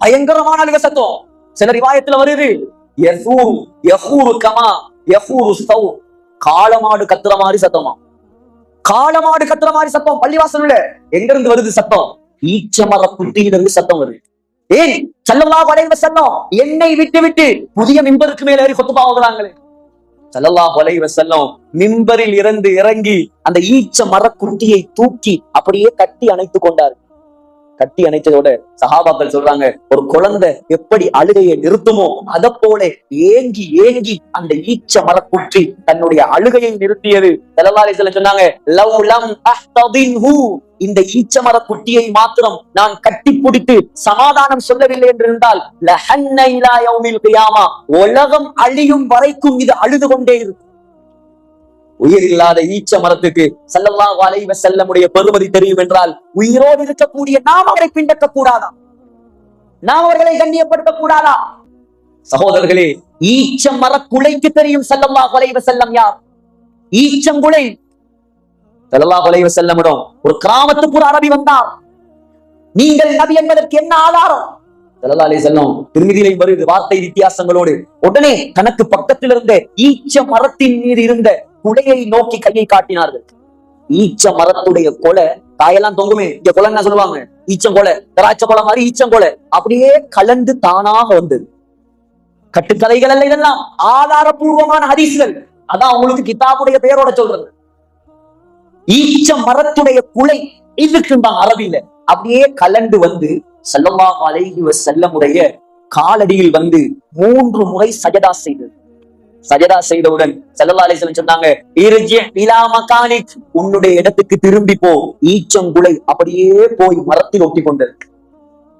பயங்கரமான அழுக சத்தம். சில ரிவாயத்துல வருது காளமாடு கத்துற மாதிரி சத்தமா, காளமாடு கத்துற மாதிரி சத்தம். பள்ளிவாசல்ல எங்க இருந்து வருது சத்தம்? ஈச்சமர குட்டியிலிருந்து சத்தம் வருது. ஏன் ஸல்லல்லாஹு அலைஹி வஸல்லம் என்னை விட்டு விட்டு புதிய மிம்பருக்கு மேல ஏறி குத்பா ஓதுறாங்களே. ஸல்லல்லாஹு அலைஹி வஸல்லம் மிம்பரில் இருந்து இறங்கி அந்த ஈச்ச மரக்குட்டியை தூக்கி அப்படியே கட்டி அணைத்துக் கொண்டார். கட்டி அணைச்சதோட சஹாபாக்கள் சொல்றாங்க, ஒரு குழந்தை எப்படி அழுகையை நிறுத்துமோ அதை போல ஏங்கி ஏங்கி அந்த ஈச்ச மரக்குட்டி தன்னுடைய அழுகையை நிறுத்தியது. ஸல்லல்லாஹு அலைஹி வஸல்லம் சொன்னாங்க, லவ் லம் அஹ்ததின்ஹு, இந்த ஈச்ச மரக்குட்டியை மாத்திரம் நான் கட்டி பிடித்து சமாதானம் சொல்லவில்லை என்று இருந்தால் லஹன்ன இலா யௌமில் கியாமா, உலகம் அழியும் வரைக்கும் இது அழுது கொண்டே இருக்கும். உயிர் இல்லாத ஈச்ச மரத்துக்கு ஸல்லல்லாஹு அலைஹி வஸல்லமுடைய பெருமதி தெரியும் என்றால், உயிரோடு இருக்கக்கூடிய நாம் அவரை பின்பற்ற கூடாதா? நாம் அவர்களை கண்ணியப்படுத்த கூடாதா? சகோதரர்களே, ஈச்ச மர குலைக்கு தெரியும் ஸல்லல்லாஹு அலைஹி வஸல்லம் யார். ஈச்சங்குலை. ஸல்லல்லாஹு அலைஹி வஸல்லமிடம் ஒரு கிராமத்துக்கு ஒரு அரபி வந்தார். நீங்கள் நபி என்பதற்கு என்ன ஆதாரம்? ஸல்லல்லாஹு அலைஹி வஸல்லம் திருமதியிலே வருது வார்த்தை வித்தியாசங்களோடு. உடனே தனக்கு பக்கத்தில் இருந்த ஈச்ச மரத்தின் மீது இருந்த குலையை நோக்கி கையை காட்டினார்கள். ஈச்ச மரத்துடைய கொலை காயெல்லாம் தொங்குமே, இங்க கொலை என்ன சொல்லுவாங்க, ஈச்சங்கொலை, திராட்சை கொலை மாதிரி ஈச்சங்கொலை அப்படியே கலந்து தானாக வந்தது. கட்டுக்கதைகள் அல்ல இதெல்லாம், ஆதாரபூர்வமான ஹதீஸ்கள். அதான் உங்களுக்கு கிதாபுடைய பெயரோட சொல்றது. ஈச்ச மரத்துடைய குலை இதுக்குண்டான் அரபியில அப்படியே கலந்து வந்து ஸல்லல்லாஹு அலைஹி வஸல்லமுடைய காலடியில் வந்து 3 முறை சஜதா செய்தது. சஜதா செய்தவுடன் ஸல்லல்லாஹு அலைஹி வஸல்லம் சொன்னாங்க, இர்ஜி இலா மகானிக், உன்னுடைய இடத்துக்கு திரும்பி போ. ஈச்சங்குலை அப்படியே போய் மரத்தில் ஒட்டி கொண்டது.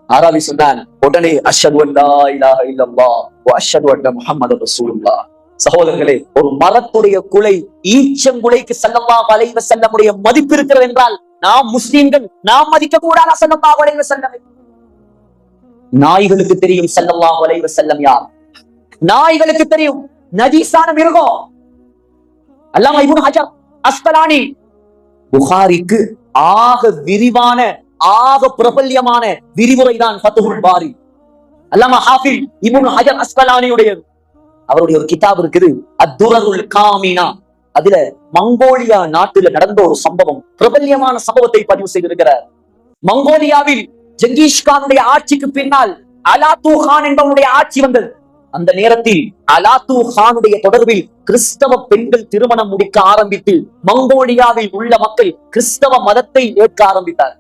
ஆராவி சொன்னான், உடனே அஷ்ஹது அல்லா இலாஹ இல்லல்லாஹ் வ அஷ்ஹது அன்ன முஹம்மது ரசூலுல்லாஹ். சகோதரர்களே, ஒரு மரத்துடைய குலை ஈச்சங்குலைக்கு ஸல்லல்லாஹு அலைஹி வஸல்லமுடைய மதிப்பு இருக்கிறது என்றால் நாம் முஸ்லிம்கள் நாம் மதிக்க கூடாதா ஸல்லல்லாஹு அலைஹி வஸல்லம்? நாய்களுக்கு தெரியும் ஸல்லல்லாஹு அலைஹி வஸல்லம் யார். நாய்களுக்கு தெரியும் நஜீஸான மிருகம். அல்லாமா இப்னு ஹஜர் அஸ்கலானி புகாரிக்கு ஆக விரிவான ஆக பிரபல்யமான விரிவுரை தான் ஃபத்ஹுல் பாரி. அல்லாமா ஹாஃபிஸ் இப்னு ஹஜர் அஸ்கலானியுடைய அவருடைய ஒரு கிதாப் இருக்குது, அத்துரருல் காமினா. அதுல மங்கோலியா நாட்டுல நடந்த ஒரு சம்பவம், பிரபல்யமான சம்பவத்தை பதிவு செய்திருக்கிறார். மங்கோலியாவில் ஜெங்கிஸ் கானுடைய ஆட்சிக்கு பின்னால் அலாத்து கான் என்பவனுடைய ஆட்சி வந்தது. அந்த நேரத்தில் அலாத்து கானுடைய தொடர்பில் கிறிஸ்தவ பெண்கள் திருமணம் முடிக்க ஆரம்பித்து மங்கோலியாவில் உள்ள மக்கள் கிறிஸ்தவ மதத்தை ஏற்க ஆரம்பித்தார்.